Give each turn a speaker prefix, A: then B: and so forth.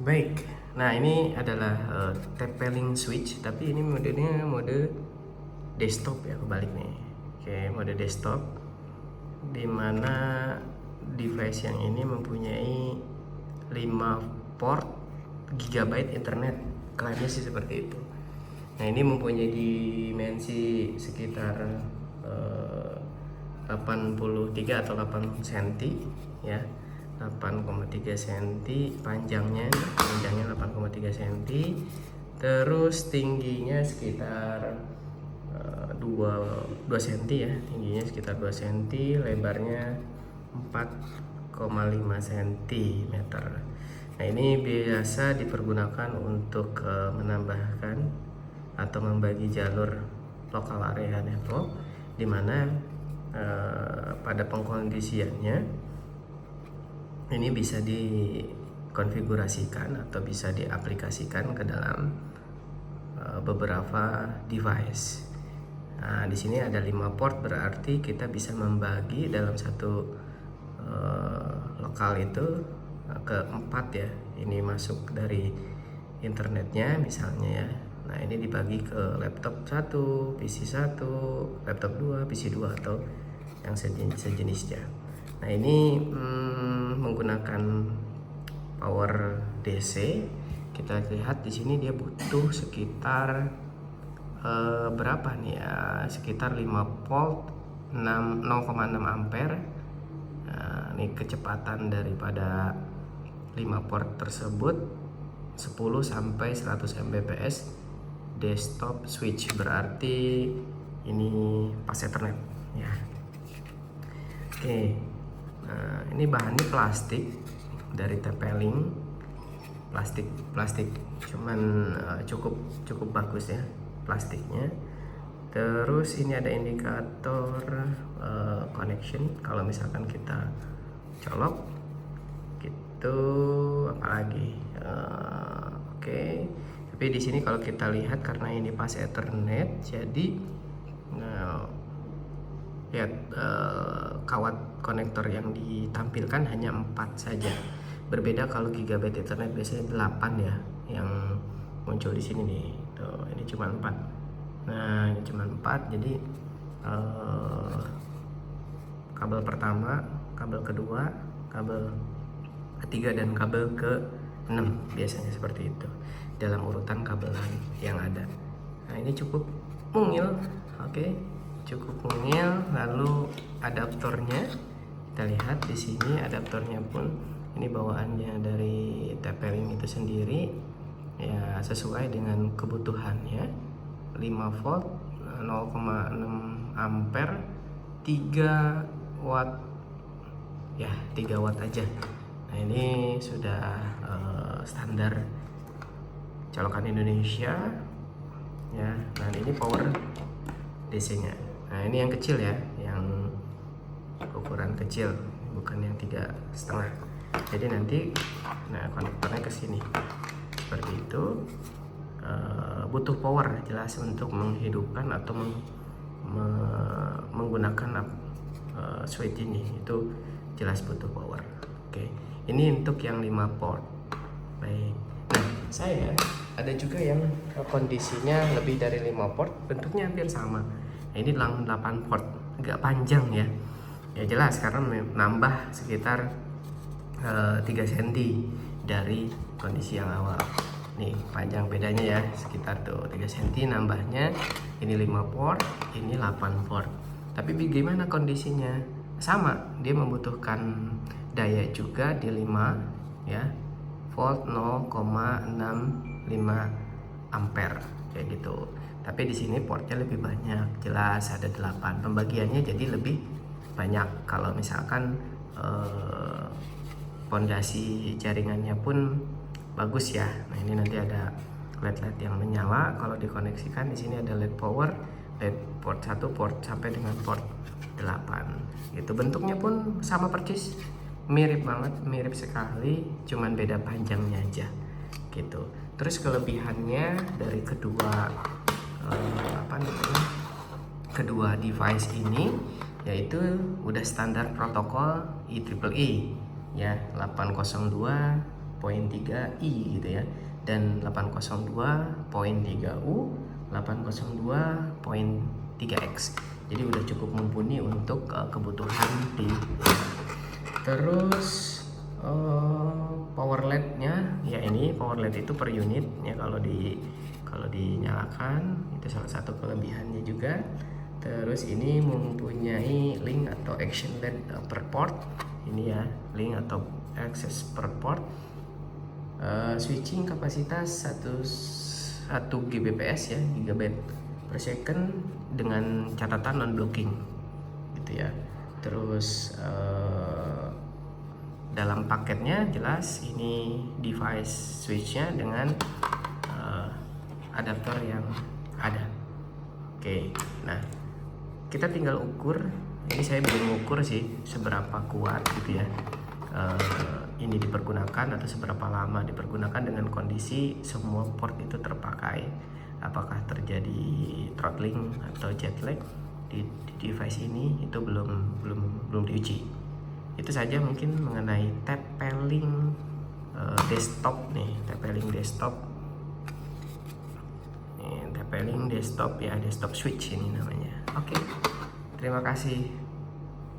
A: Baik, nah ini adalah TP-Link switch, tapi ini modenya mode desktop ya, kebalik nih. Oke, mode desktop, dimana device yang ini mempunyai 5 port gigabyte internet, klaimnya sih seperti itu. Nah ini mempunyai dimensi sekitar 83 atau 8 cm ya, 8,3 cm panjangnya 8,3 cm, terus tingginya sekitar 2 cm ya, tingginya sekitar 2 cm, lebarnya 4,5 cm. Nah ini biasa dipergunakan untuk menambahkan atau membagi jalur lokal area network, dimana pada pengkondisiannya ini bisa dikonfigurasikan atau bisa diaplikasikan ke dalam beberapa device. Nah, di sini ada 5 port, berarti kita bisa membagi dalam satu lokal itu ke 4 ya. Ini masuk dari internetnya misalnya ya. Nah, ini dibagi ke laptop 1, PC 1, laptop 2, PC 2 atau yang sejenisnya. Nah, ini menggunakan power DC. Kita lihat di sini dia butuh sekitar berapa nih ya? Sekitar 5 volt 0,6 ampere. Nah, ini kecepatan daripada 5 port tersebut 10 sampai 100 Mbps desktop switch, berarti ini pas Ethernet ya. Oke. Nah, ini bahannya plastik dari TP-Link, plastik cuman cukup bagus ya plastiknya. Terus ini ada indikator connection kalau misalkan kita colok gitu, apalagi oke. Tapi di sini kalau kita lihat karena ini pas Ethernet, jadi lihat kawat konektor yang ditampilkan hanya 4 saja. Berbeda kalau gigabyte Ethernet biasanya 8 ya yang muncul di sini nih. Tuh, ini cuma 4. Nah, ini cuma 4. Jadi kabel pertama, kabel kedua, kabel ketiga dan kabel ke-6 biasanya seperti itu dalam urutan kabelan yang ada. Nah, ini cukup mungil. Oke. Cukup mungil. Lalu adaptornya kita lihat di sini, adaptornya pun ini bawaannya dari TP-Link itu sendiri ya, sesuai dengan kebutuhannya. 5 volt 0,6 ampere 3 watt ya, 3 watt aja. Nah, ini sudah standar colokan Indonesia ya. Nah, ini power DC nya. Nah, ini yang kecil ya, yang ukuran kecil, bukan yang 3,5. Jadi nanti konektornya ke sini seperti itu. Butuh power jelas untuk menghidupkan atau menggunakan switch ini, itu jelas butuh power. Oke, ini untuk yang 5 port. Baik. Nah, saya ada juga yang kondisinya lebih dari 5 port, bentuknya hampir sama. Nah, ini 8 port, agak panjang ya. Ya jelas karena nambah sekitar 3 cm dari kondisi yang awal. Nih, panjang bedanya ya, sekitar tuh 3 cm nambahnya. Ini 5 port, ini 8 port. Tapi bagaimana kondisinya? Sama, dia membutuhkan daya juga di 5 ya, volt 0,65 ampere kayak gitu. Tapi di sini portnya lebih banyak, jelas ada 8. Pembagiannya jadi lebih banyak. Kalau misalkan pondasi jaringannya pun bagus ya. Nah, ini nanti ada LED yang menyala kalau dikoneksikan. Di sini ada LED power, LED port 1, port sampai dengan port 8. Gitu. Bentuknya pun sama persis, mirip banget, mirip sekali, cuman beda panjangnya aja. Gitu. Terus kelebihannya dari kedua kedua device ini yaitu udah standar protokol IEEE ya, 802 802.3i gitu ya, dan 802.3u, 802.3x. Jadi udah cukup mumpuni untuk kebutuhan di. Terus power LED-nya ya, ini power LED itu per unit ya, kalau dinyalakan itu salah satu kelebihannya juga. Terus ini mempunyai link atau action LED per port, ini ya, link atau access per port. Switching kapasitas 1 Gbps ya, gigabyte per second, dengan catatan non blocking gitu ya. Terus dalam paketnya jelas ini device switchnya dengan adaptor yang ada. Oke, nah kita tinggal ukur. Ini saya belum ukur sih seberapa kuat gitu ya ini dipergunakan, atau seberapa lama dipergunakan dengan kondisi semua port itu terpakai. Apakah terjadi throttling atau jet lag di device ini, itu belum diuji. Itu saja mungkin mengenai TP-Link desktop nih, TP-Link desktop. TP-Link desktop ya, desktop switch ini namanya. Oke, terima kasih.